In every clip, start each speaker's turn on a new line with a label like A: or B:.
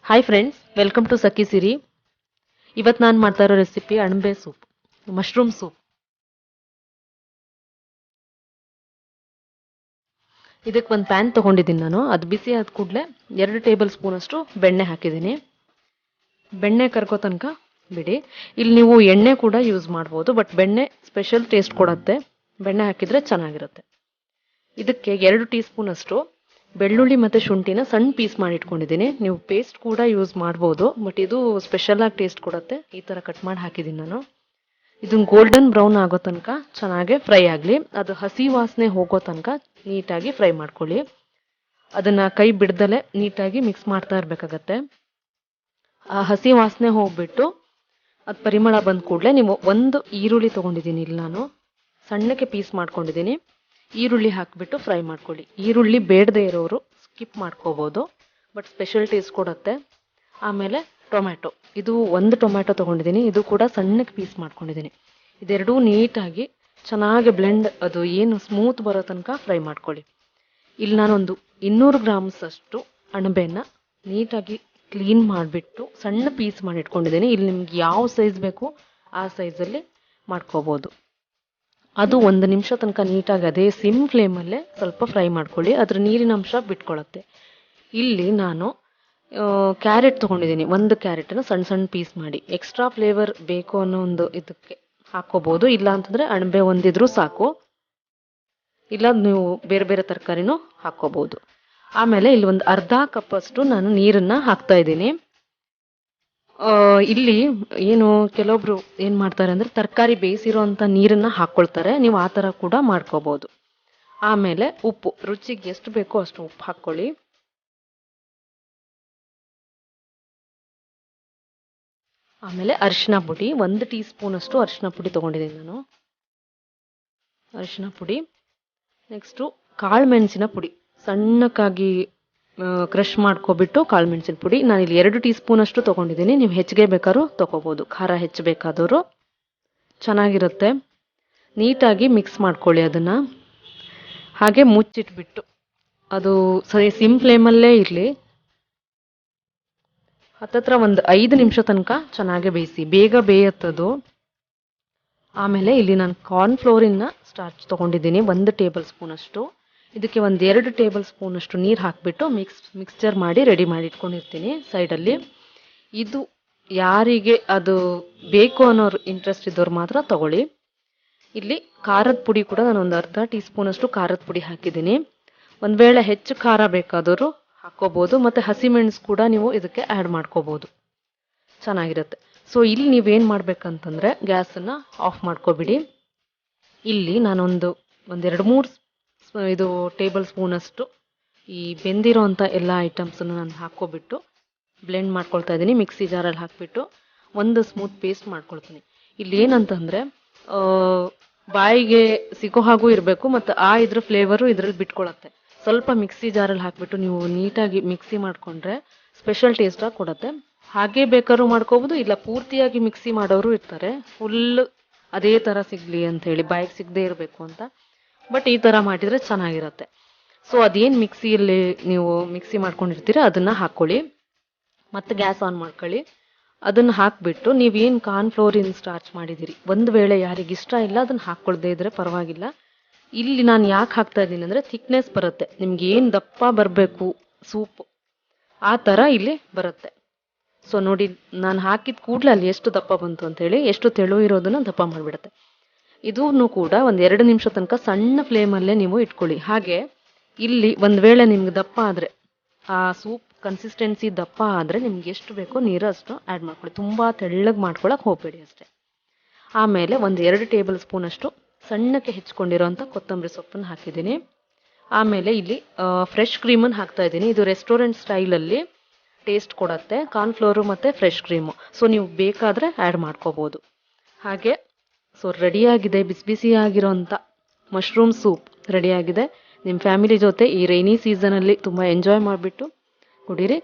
A: Hi friends, welcome to ಸಖಿ ಸಿರಿ. ಇವತ್ತು ನಾನು ಮಾಡ್ತಾ ಇರೋ ರೆಸಿಪಿ ಅಣಬೆ ಸೂಪ್, ಮಶ್ರೂಮ್ ಸೂಪ್. ಇದಕ್ಕೆ ಒಂದು ಪ್ಯಾನ್ ತೊಗೊಂಡಿದ್ದೀನಿ ನಾನು. ಅದು ಬಿಸಿ ಆದ ಕೂಡಲೇ 2 ಟೇಬಲ್ ಸ್ಪೂನ್ ಅಷ್ಟು ಬೆಣ್ಣೆ ಹಾಕಿದ್ದೀನಿ. ಬೆಣ್ಣೆ ಕರ್ಗೋ ತನಕ ಬಿಡಿ. ಇಲ್ಲಿ ನೀವು ಎಣ್ಣೆ ಕೂಡ ಯೂಸ್ ಮಾಡ್ಬೋದು, ಬಟ್ ಬೆಣ್ಣೆ ಸ್ಪೆಷಲ್ ಟೇಸ್ಟ್ ಕೊಡುತ್ತೆ. ಬೆಣ್ಣೆ ಹಾಕಿದರೆ ಚೆನ್ನಾಗಿರುತ್ತೆ. ಇದಕ್ಕೆ 2 ಟೀ ಸ್ಪೂನ್ ಅಷ್ಟು ಬೆಳ್ಳುಳ್ಳಿ ಮತ್ತು ಶುಂಠಿನ ಸಣ್ಣ ಪೀಸ್ ಮಾಡಿ ಇಟ್ಕೊಂಡಿದ್ದೀನಿ. ನೀವು ಪೇಸ್ಟ್ ಕೂಡ ಯೂಸ್ ಮಾಡ್ಬೋದು, ಬಟ್ ಇದು ಸ್ಪೆಷಲಾಗಿ ಟೇಸ್ಟ್ ಕೊಡುತ್ತೆ. ಈ ಥರ ಕಟ್ ಮಾಡಿ ಹಾಕಿದ್ದೀನಿ ನಾನು. ಇದನ್ನು ಗೋಲ್ಡನ್ ಬ್ರೌನ್ ಆಗೋ ತನಕ ಚೆನ್ನಾಗಿ ಫ್ರೈ ಆಗಲಿ. ಅದು ಹಸಿ ವಾಸನೆ ಹೋಗೋ ತನಕ ನೀಟಾಗಿ ಫ್ರೈ ಮಾಡ್ಕೊಳ್ಳಿ. ಅದನ್ನು ಕೈ ಬಿಡ್ದಲೆ ನೀಟಾಗಿ ಮಿಕ್ಸ್ ಮಾಡ್ತಾ ಇರಬೇಕಾಗತ್ತೆ. ಆ ಹಸಿ ವಾಸನೆ ಹೋಗ್ಬಿಟ್ಟು ಅದು ಪರಿಮಳ ಬಂದ ಕೂಡಲೇ ನೀವು ಒಂದು ಈರುಳ್ಳಿ ತೊಗೊಂಡಿದ್ದೀನಿ. ಇಲ್ಲಿ ನಾನು ಸಣ್ಣಕ್ಕೆ ಪೀಸ್ ಮಾಡ್ಕೊಂಡಿದ್ದೀನಿ. ಈರುಳ್ಳಿ ಹಾಕಿಬಿಟ್ಟು ಫ್ರೈ ಮಾಡ್ಕೊಳ್ಳಿ. ಈರುಳ್ಳಿ ಬೇಡದೇ ಇರೋರು ಸ್ಕಿಪ್ ಮಾಡ್ಕೋಬೋದು, ಬಟ್ ಸ್ಪೆಷಲ್ ಟೇಸ್ಟ್ ಕೊಡುತ್ತೆ. ಆಮೇಲೆ ಟೊಮ್ಯಾಟೊ, ಇದು ಒಂದು ಟೊಮ್ಯಾಟೊ ತೊಗೊಂಡಿದ್ದೀನಿ. ಇದು ಕೂಡ ಸಣ್ಣಕ್ಕೆ ಪೀಸ್ ಮಾಡ್ಕೊಂಡಿದ್ದೀನಿ. ಇದೆರಡೂ ನೀಟಾಗಿ ಚೆನ್ನಾಗಿ ಬ್ಲೆಂಡ್, ಅದು ಏನು ಸ್ಮೂತ್ ಬರೋ ತನಕ ಫ್ರೈ ಮಾಡ್ಕೊಳ್ಳಿ. ಇಲ್ಲಿ ನಾನೊಂದು 200 ಗ್ರಾಮ್ಸ್ ಅಷ್ಟು ಅಣಬೆನ ನೀಟಾಗಿ ಕ್ಲೀನ್ ಮಾಡಿಬಿಟ್ಟು ಸಣ್ಣ ಪೀಸ್ ಮಾಡಿ ಇಟ್ಕೊಂಡಿದ್ದೀನಿ. ಇಲ್ಲಿ ನಿಮ್ಗೆ ಯಾವ ಸೈಜ್ ಬೇಕು ಆ ಸೈಜಲ್ಲಿ ಮಾಡ್ಕೋಬೋದು. ಅದು 1 ನಿಮಿಷ ತನಕ ನೀಟಾಗಿ ಅದೇ ಸಿಮ್ ಫ್ಲೇಮಲ್ಲೇ ಸ್ವಲ್ಪ ಫ್ರೈ ಮಾಡ್ಕೊಳ್ಳಿ. ಅದ್ರ ನೀರಿನ ಅಂಶ ಬಿಟ್ಕೊಳ್ಳುತ್ತೆ. ಇಲ್ಲಿ ನಾನು ಕ್ಯಾರೆಟ್ ತೊಗೊಂಡಿದ್ದೀನಿ. ಒಂದು ಕ್ಯಾರೆಟನ್ನು ಸಣ್ಣ ಸಣ್ಣ ಪೀಸ್ ಮಾಡಿ. ಎಕ್ಸ್ಟ್ರಾ ಫ್ಲೇವರ್ ಬೇಕು ಅನ್ನೋ ಒಂದು ಇದಕ್ಕೆ ಹಾಕ್ಕೋಬೋದು, ಇಲ್ಲ ಅಂತಂದರೆ ಅಣಬೆ ಒಂದಿದ್ರೂ ಸಾಕು. ಇಲ್ಲ ನೀವು ಬೇರೆ ಬೇರೆ ತರಕಾರಿನೂ ಹಾಕ್ಕೋಬೋದು. ಆಮೇಲೆ ಇಲ್ಲಿ ಒಂದು ಅರ್ಧ ಕಪ್ಪಷ್ಟು ನಾನು ನೀರನ್ನು ಹಾಕ್ತಾ ಇದ್ದೀನಿ. ಇಲ್ಲಿ ಏನು ಕೆಲವೊಬ್ರು ಏನು ಮಾಡ್ತಾರೆ ಅಂದರೆ ತರಕಾರಿ ಬೇಯಿಸಿರೋ ಅಂಥ ನೀರನ್ನು ಹಾಕ್ಕೊಳ್ತಾರೆ. ನೀವು ಆ ಥರ ಕೂಡ ಮಾಡ್ಕೋಬೋದು. ಆಮೇಲೆ ಉಪ್ಪು, ರುಚಿಗೆ ಎಷ್ಟು ಬೇಕೋ ಅಷ್ಟು ಉಪ್ಪು ಹಾಕ್ಕೊಳ್ಳಿ. ಆಮೇಲೆ ಅರಿಶಿನ ಪುಡಿ, 1 ಟೀ ಸ್ಪೂನ್ ಅಷ್ಟು ಅರಿಶಿನ ಪುಡಿ ತೊಗೊಂಡಿದ್ದೀನಿ ನಾನು. ಅರಿಶಿನ ಪುಡಿ. ನೆಕ್ಸ್ಟು ಕಾಳು ಮೆಣಸಿನ ಪುಡಿ, ಸಣ್ಣಕ್ಕಾಗಿ ಕ್ರಷ್ ಮಾಡ್ಕೊಬಿಟ್ಟು ಕಾಳು ಮೆಣಸಿನ ಪುಡಿ. ನಾನಿಲ್ಲಿ 2 ಟೀ ಸ್ಪೂನ್ ಅಷ್ಟು ತೊಗೊಂಡಿದ್ದೀನಿ. ನೀವು ಹೆಚ್ಚಿಗೆ ಬೇಕಾದ್ರೂ ತೊಗೋಬೋದು, ಖಾರ ಹೆಚ್ಚು ಬೇಕಾದವರು. ಚೆನ್ನಾಗಿರುತ್ತೆ. ನೀಟಾಗಿ ಮಿಕ್ಸ್ ಮಾಡ್ಕೊಳ್ಳಿ ಅದನ್ನು. ಹಾಗೆ ಮುಚ್ಚಿಟ್ಬಿಟ್ಟು ಅದು ಸರಿ ಸಿಮ್ ಫ್ಲೇಮಲ್ಲೇ ಇರಲಿ. ಹತ್ತತ್ರ ಒಂದು 5 ನಿಮಿಷ ತನಕ ಚೆನ್ನಾಗಿ ಬೇಯಿಸಿ, ಬೇಗ ಬೇಯತ್ತದು. ಆಮೇಲೆ ಇಲ್ಲಿ ನಾನು ಕಾರ್ನ್ಫ್ಲೋರಿನ ಸ್ಟಾರ್ಚ್ ತೊಗೊಂಡಿದ್ದೀನಿ 1 ಟೇಬಲ್ ಸ್ಪೂನ್ ಅಷ್ಟು. ಇದಕ್ಕೆ 2 ಟೇಬಲ್ ಸ್ಪೂನ್ ಅಷ್ಟು ನೀರು ಹಾಕಿಬಿಟ್ಟು ಮಿಕ್ಸ್ಚರ್ ಮಾಡಿ ರೆಡಿ ಮಾಡಿ ಇಟ್ಕೊಂಡಿರ್ತೀನಿ ಸೈಡಲ್ಲಿ. ಇದು ಯಾರಿಗೆ ಅದು ಬೇಕು ಅನ್ನೋರು ಇಂಟ್ರೆಸ್ಟ್ ಇದ್ದವ್ರು ಮಾತ್ರ ತಗೊಳ್ಳಿ. ಇಲ್ಲಿ ಖಾರದ ಪುಡಿ ಕೂಡ ನಾನು ಒಂದು ಅರ್ಧ ಟೀ ಸ್ಪೂನ್ ಅಷ್ಟು ಖಾರದ ಪುಡಿ ಹಾಕಿದ್ದೀನಿ. ಒಂದು ವೇಳೆ ಹೆಚ್ಚು ಖಾರ ಬೇಕಾದವರು ಹಾಕ್ಕೋಬೋದು, ಮತ್ತು ಹಸಿಮೆಣಸು ಕೂಡ ನೀವು ಇದಕ್ಕೆ ಆ್ಯಡ್ ಮಾಡ್ಕೋಬೋದು, ಚೆನ್ನಾಗಿರುತ್ತೆ. ಸೊ ಇಲ್ಲಿ ನೀವೇನು ಮಾಡಬೇಕಂತಂದರೆ ಗ್ಯಾಸನ್ನು ಆಫ್ ಮಾಡ್ಕೊಬಿಡಿ. ಇಲ್ಲಿ ನಾನೊಂದು 2-3 ಇದು ಟೇಬಲ್ ಸ್ಪೂನಷ್ಟು ಈ ಬೆಂದಿರೋ ಅಂಥ ಎಲ್ಲ ಐಟಮ್ಸನ್ನು ನಾನು ಹಾಕ್ಕೊಬಿಟ್ಟು ಬ್ಲೆಂಡ್ ಮಾಡ್ಕೊಳ್ತಾ ಇದ್ದೀನಿ. ಮಿಕ್ಸಿ ಜಾರಲ್ಲಿ ಹಾಕಿಬಿಟ್ಟು ಒಂದು ಸ್ಮೂತ್ ಪೇಸ್ಟ್ ಮಾಡ್ಕೊಳ್ತೀನಿ. ಇಲ್ಲಿ ಏನಂತಂದರೆ ಬಾಯಿಗೆ ಸಿಗೋ ಹಾಗೂ ಇರಬೇಕು, ಮತ್ತು ಇದ್ರ ಫ್ಲೇವರು ಇದರಲ್ಲಿ ಬಿಟ್ಕೊಳತ್ತೆ. ಸ್ವಲ್ಪ ಮಿಕ್ಸಿ ಜಾರಲ್ಲಿ ಹಾಕಿಬಿಟ್ಟು ನೀವು ನೀಟಾಗಿ ಮಿಕ್ಸಿ ಮಾಡಿಕೊಂಡ್ರೆ ಸ್ಪೆಷಲ್ ಟೇಸ್ಟಾಗಿ ಕೊಡುತ್ತೆ. ಹಾಗೇ ಬೇಕಾದ್ರೂ ಮಾಡ್ಕೋಬೋದು, ಇಲ್ಲ ಪೂರ್ತಿಯಾಗಿ ಮಿಕ್ಸಿ ಮಾಡೋರು ಇರ್ತಾರೆ, ಫುಲ್ ಅದೇ ಥರ ಸಿಗಲಿ ಅಂಥೇಳಿ, ಬಾಯಿಗೆ ಸಿಗದೆ ಇರಬೇಕು ಅಂತ. ಬಟ್ ಈ ಥರ ಮಾಡಿದರೆ ಚೆನ್ನಾಗಿರುತ್ತೆ. ಸೊ ಅದೇನು ಮಿಕ್ಸಿಯಲ್ಲಿ ನೀವು ಮಿಕ್ಸಿ ಮಾಡ್ಕೊಂಡಿರ್ತೀರ ಅದನ್ನು ಹಾಕ್ಕೊಳ್ಳಿ, ಮತ್ತು ಗ್ಯಾಸ್ ಆನ್ ಮಾಡ್ಕೊಳ್ಳಿ. ಅದನ್ನು ಹಾಕಿಬಿಟ್ಟು ನೀವೇನು ಕಾರ್ನ್ಫ್ಲೋರಿನ ಸ್ಟಾರ್ಚ್ ಮಾಡಿದ್ದೀರಿ, ಒಂದು ವೇಳೆ ಯಾರಿಗೆ ಇಷ್ಟ ಇಲ್ಲ ಅದನ್ನು ಹಾಕ್ಕೊಳ್ದೇ ಇದ್ದರೆ ಪರವಾಗಿಲ್ಲ. ಇಲ್ಲಿ ನಾನು ಯಾಕೆ ಹಾಕ್ತಾ ಇದ್ದೀನಿ ಅಂದರೆ ಥಿಕ್ನೆಸ್ ಬರುತ್ತೆ. ನಿಮ್ಗೆ ಏನು ದಪ್ಪ ಬರಬೇಕು ಸೂಪ್ ಆ ಥರ ಇಲ್ಲಿ ಬರುತ್ತೆ. ಸೊ ನೋಡಿ, ನಾನು ಹಾಕಿದ ಕೂಡಲೇ ಅಲ್ಲಿ ಎಷ್ಟು ದಪ್ಪ ಬಂತು ಅಂತೇಳಿ, ಎಷ್ಟು ತೆಳು ಇರೋದನ್ನು ದಪ್ಪ ಮಾಡಿಬಿಡುತ್ತೆ. ಇದೂ ಕೂಡ ಒಂದು 2 ನಿಮಿಷ ತನಕ ಸಣ್ಣ ಫ್ಲೇಮಲ್ಲೇ ನೀವು ಇಟ್ಕೊಳ್ಳಿ. ಹಾಗೆ ಇಲ್ಲಿ ಒಂದು ವೇಳೆ ನಿಮ್ಗೆ ದಪ್ಪ ಆದರೆ, ಆ ಸೂಪ್ ಕನ್ಸಿಸ್ಟೆನ್ಸಿ ದಪ್ಪ ಆದರೆ ನಿಮ್ಗೆ ಎಷ್ಟು ಬೇಕೋ ನೀರು ಅಷ್ಟು ಆ್ಯಡ್ ಮಾಡ್ಕೊಳ್ಳಿ. ತುಂಬ ತೆಳ್ಳಗೆ ಮಾಡ್ಕೊಳಕ್ಕೆ ಹೋಗಬೇಡಿ ಅಷ್ಟೇ. ಆಮೇಲೆ 2 ಟೇಬಲ್ ಸ್ಪೂನ್ ಅಷ್ಟು ಸಣ್ಣಕ್ಕೆ ಹೆಚ್ಕೊಂಡಿರೋಂಥ ಕೊತ್ತಂಬರಿ ಸೊಪ್ಪನ್ನು ಹಾಕಿದ್ದೀನಿ. ಆಮೇಲೆ ಇಲ್ಲಿ ಫ್ರೆಶ್ ಕ್ರೀಮನ್ನು ಹಾಕ್ತಾ ಇದ್ದೀನಿ. ಇದು ರೆಸ್ಟೋರೆಂಟ್ ಸ್ಟೈಲಲ್ಲಿ ಟೇಸ್ಟ್ ಕೊಡುತ್ತೆ, ಕಾರ್ನ್ಫ್ಲೋರು ಮತ್ತು ಫ್ರೆಶ್ ಕ್ರೀಮು. ಸೊ ನೀವು ಬೇಕಾದರೆ ಆ್ಯಡ್ ಮಾಡ್ಕೋಬೋದು. ಹಾಗೆ ಸೊ ರೆಡಿಯಾಗಿದೆ, ಬಿಸಿ ಬಿಸಿಯಾಗಿರೋಂಥ ಮಶ್ರೂಮ್ ಸೂಪ್ ರೆಡಿಯಾಗಿದೆ. ನಿಮ್ಮ ಫ್ಯಾಮಿಲಿ ಜೊತೆ ಈ ರೈನಿ ಸೀಸನಲ್ಲಿ ತುಂಬ ಎಂಜಾಯ್ ಮಾಡಿಬಿಟ್ಟು ಕುಡೀರಿ.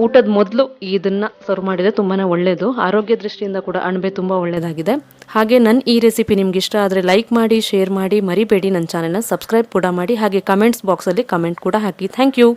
A: ಊಟದ ಮೊದಲು ಇದನ್ನು ಸರ್ವ್ ಮಾಡಿದರೆ ತುಂಬಾ ಒಳ್ಳೆಯದು. ಆರೋಗ್ಯ ದೃಷ್ಟಿಯಿಂದ ಕೂಡ ಅಣಬೆ ತುಂಬ ಒಳ್ಳೆಯದಾಗಿದೆ. ಹಾಗೆ ನನ್ನ ಈ ರೆಸಿಪಿ ನಿಮ್ಗೆ ಇಷ್ಟ ಆದರೆ ಲೈಕ್ ಮಾಡಿ, ಶೇರ್ ಮಾಡಿ, ಮರಿಬೇಡಿ. ನನ್ನ ಚಾನೆಲ್ನ ಸಬ್ಸ್ಕ್ರೈಬ್ ಕೂಡ ಮಾಡಿ. ಹಾಗೆ ಕಮೆಂಟ್ಸ್ ಬಾಕ್ಸಲ್ಲಿ ಕಮೆಂಟ್ ಕೂಡ ಹಾಕಿ. Thank you.